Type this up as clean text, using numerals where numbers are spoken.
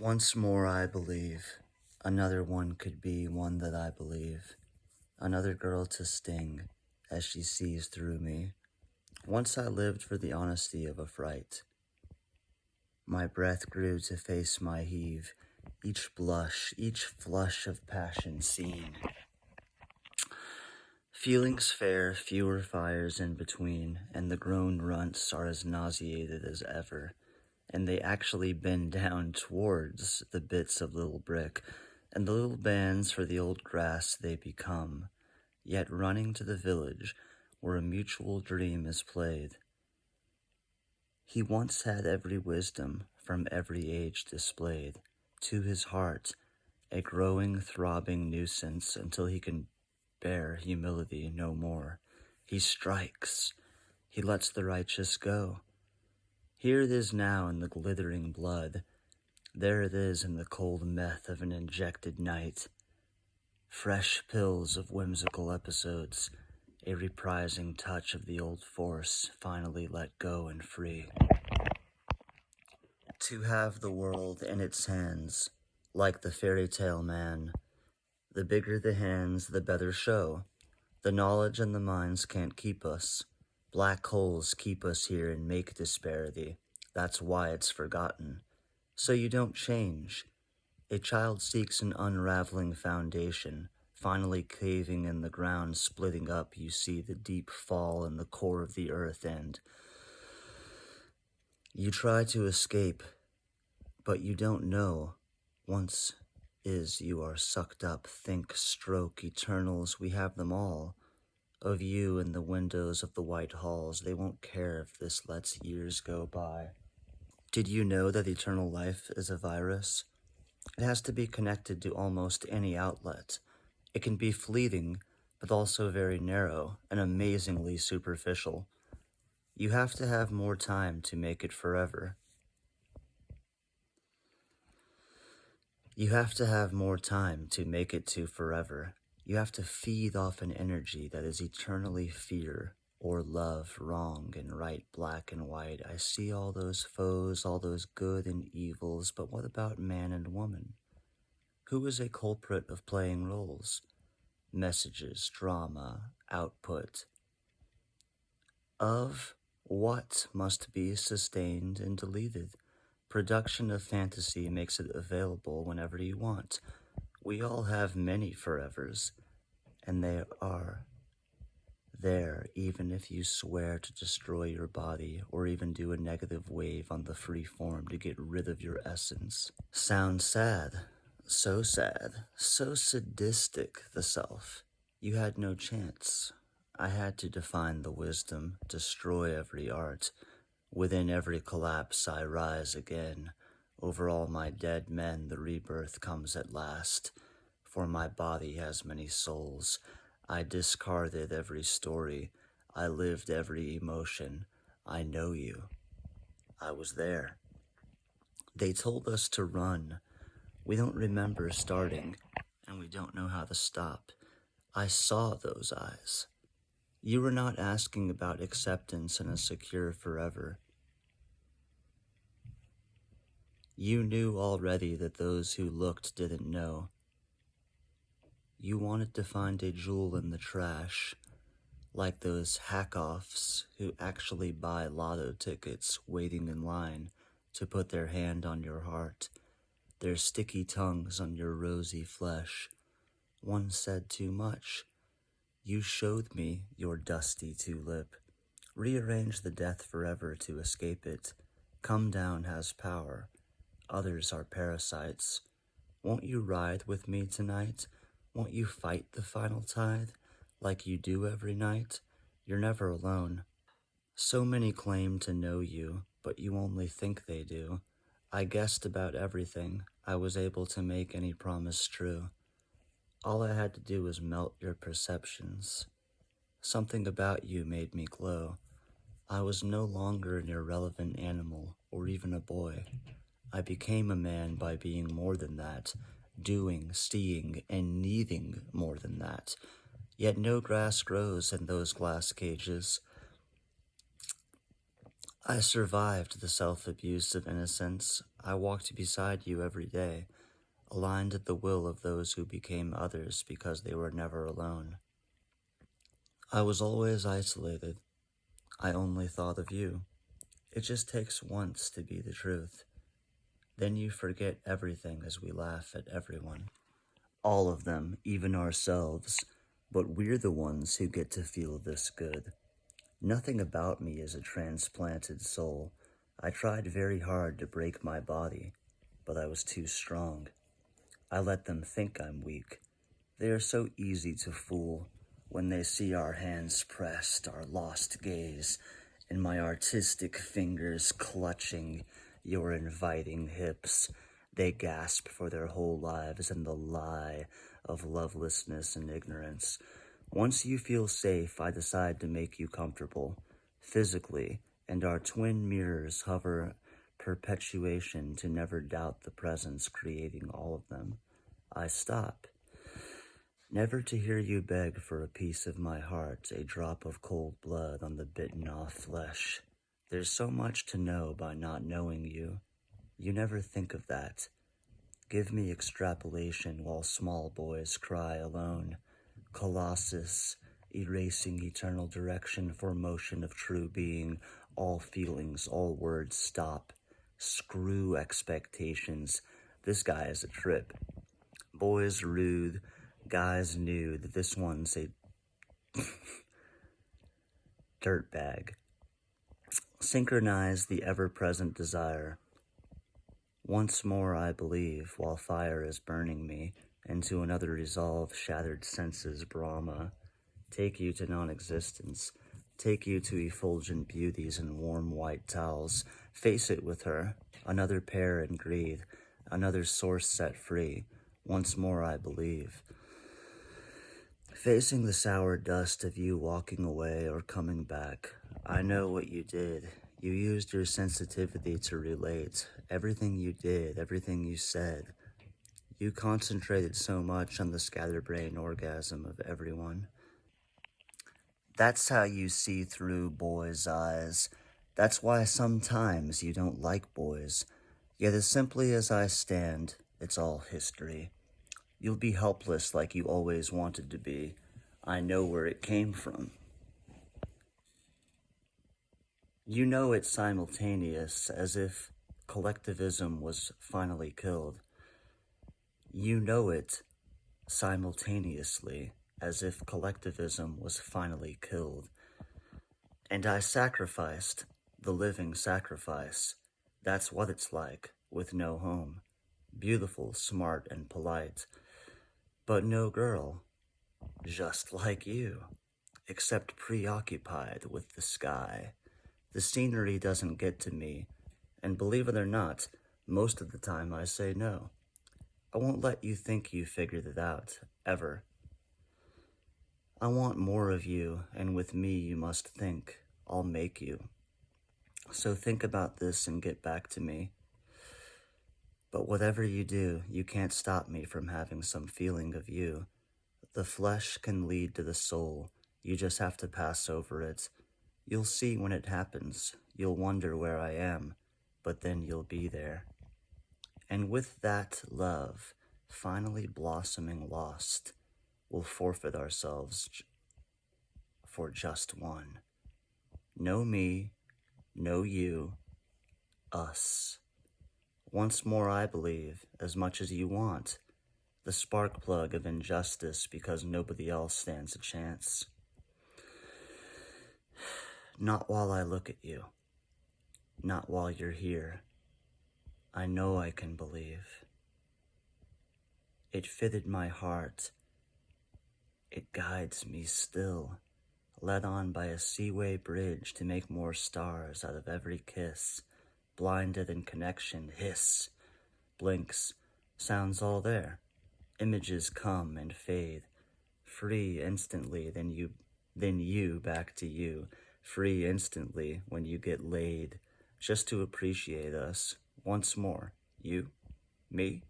Once more I believe, another one could be one that I believe, another girl to sting as she sees through me. Once I lived for the honesty of a fright. My breath grew to face my heave, each blush, each flush of passion seen. Feelings fair, fewer fires in between, and the grown runts are as nauseated as ever. And they actually bend down towards the bits of little brick, and the little bands for the old grass they become, yet running to the village where a mutual dream is played. He once had every wisdom from every age displayed, to his heart a growing, throbbing nuisance until he can bear humility no more. He strikes, he lets the righteous go. Here it is now in the glittering blood. There it is in the cold meth of an injected night. Fresh pills of whimsical episodes, a reprising touch of the old force finally let go and free. To have the world in its hands, like the fairy tale man. The bigger the hands, the better show. The knowledge and the minds can't keep us. Black holes keep us here and make disparity. That's why it's forgotten. So you don't change. A child seeks an unraveling foundation. Finally caving in the ground, splitting up, you see the deep fall in the core of the earth, and you try to escape, but you don't know. Once you are sucked up, think, stroke, eternals, we have them all. Of you in the windows of the white halls, they won't care if this lets years go by. Did you know that eternal life is a virus? It has to be connected to almost any outlet. It can be fleeting, but also very narrow and amazingly superficial. You have to have more time to make it forever. You have to have more time to make it to forever. You have to feed off an energy that is eternally fear or love, wrong and right, black and white. I see all those foes, all those good and evils, but what about man and woman? Who is a culprit of playing roles? Messages, drama, output. Of what must be sustained and deleted? Production of fantasy makes it available whenever you want. We all have many forevers, and they are there even if you swear to destroy your body or even do a negative wave on the free form to get rid of your essence. Sounds sad, so sadistic, the self. You had no chance. I had to define the wisdom, destroy every art. Within every collapse I rise again. Over all my dead men the rebirth comes at last. For my body has many souls. I discarded every story. I lived every emotion. I know you. I was there. They told us to run. We don't remember starting, and we don't know how to stop. I saw those eyes. You were not asking about acceptance and a secure forever. You knew already that those who looked didn't know. You wanted to find a jewel in the trash, like those hack-offs who actually buy lotto tickets waiting in line to put their hand on your heart, their sticky tongues on your rosy flesh. One said too much. You showed me your dusty tulip. Rearrange the death forever to escape it. Come Down has power. Others are parasites. Won't you ride with me tonight? Won't you fight the final tide? Like you do every night? You're never alone. So many claim to know you, but you only think they do. I guessed about everything. I was able to make any promise true. All I had to do was melt your perceptions. Something about you made me glow. I was no longer an irrelevant animal or even a boy. I became a man by being more than that, doing, seeing, and needing more than that. Yet no grass grows in those glass cages. I survived the self-abuse of innocence. I walked beside you every day, aligned at the will of those who became others because they were never alone. I was always isolated. I only thought of you. It just takes once to be the truth. Then you forget everything as we laugh at everyone. All of them, even ourselves. But we're the ones who get to feel this good. Nothing about me is a transplanted soul. I tried very hard to break my body, but I was too strong. I let them think I'm weak. They are so easy to fool when they see our hands pressed, our lost gaze, and my artistic fingers clutching your inviting hips. They gasp for their whole lives in the lie of lovelessness and ignorance. Once you feel safe, I decide to make you comfortable, physically, and our twin mirrors hover perpetuation to never doubt the presence creating all of them. I stop. Never to hear you beg for a piece of my heart, a drop of cold blood on the bitten off flesh. There's so much to know by not knowing you. You never think of that. Give me extrapolation while small boys cry alone. Colossus, erasing eternal direction for motion of true being. All feelings, all words stop. Screw expectations. This guy is a trip. Boys rude, guys nude. This one's a dirtbag. Synchronize the ever-present desire. Once more I believe, while fire is burning me, into another resolve, shattered senses, Brahma. Take you to non-existence. Take you to effulgent beauties in warm white towels. Face it with her. Another pair in greed. Another source set free. Once more I believe. Facing the sour dust of you walking away or coming back, I know what you did. You used your sensitivity to relate. Everything you did, everything you said. You concentrated so much on the scatterbrain orgasm of everyone. That's how you see through boys' eyes. That's why sometimes you don't like boys. Yet as simply as I stand, it's all history. You'll be helpless like you always wanted to be. I know where it came from. You know it's simultaneous, as if collectivism was finally killed. You know it simultaneously, as if collectivism was finally killed. And I sacrificed the living sacrifice. That's what it's like, with no home. Beautiful, smart, and polite. But no girl, just like you, except preoccupied with the sky. The scenery doesn't get to me, and believe it or not, most of the time I say no. I won't let you think you figured it out, ever. I want more of you, and with me you must think. I'll make you. So think about this and get back to me. But whatever you do, you can't stop me from having some feeling of you. The flesh can lead to the soul. You just have to pass over it. You'll see when it happens. You'll wonder where I am, but then you'll be there. And with that love, finally blossoming lost, we'll forfeit ourselves for just one. No me, no you, us. Once more I believe, as much as you want, the spark plug of injustice because nobody else stands a chance. Not while I look at you. Not while you're here. I know I can believe. It fitted my heart. It guides me still, led on by a seaway bridge to make more stars out of every kiss. Blinded in connection, hiss, blinks, sounds all there. Images come and fade, free instantly, then you back to you. Free instantly when you get laid, just to appreciate us once more. You, me,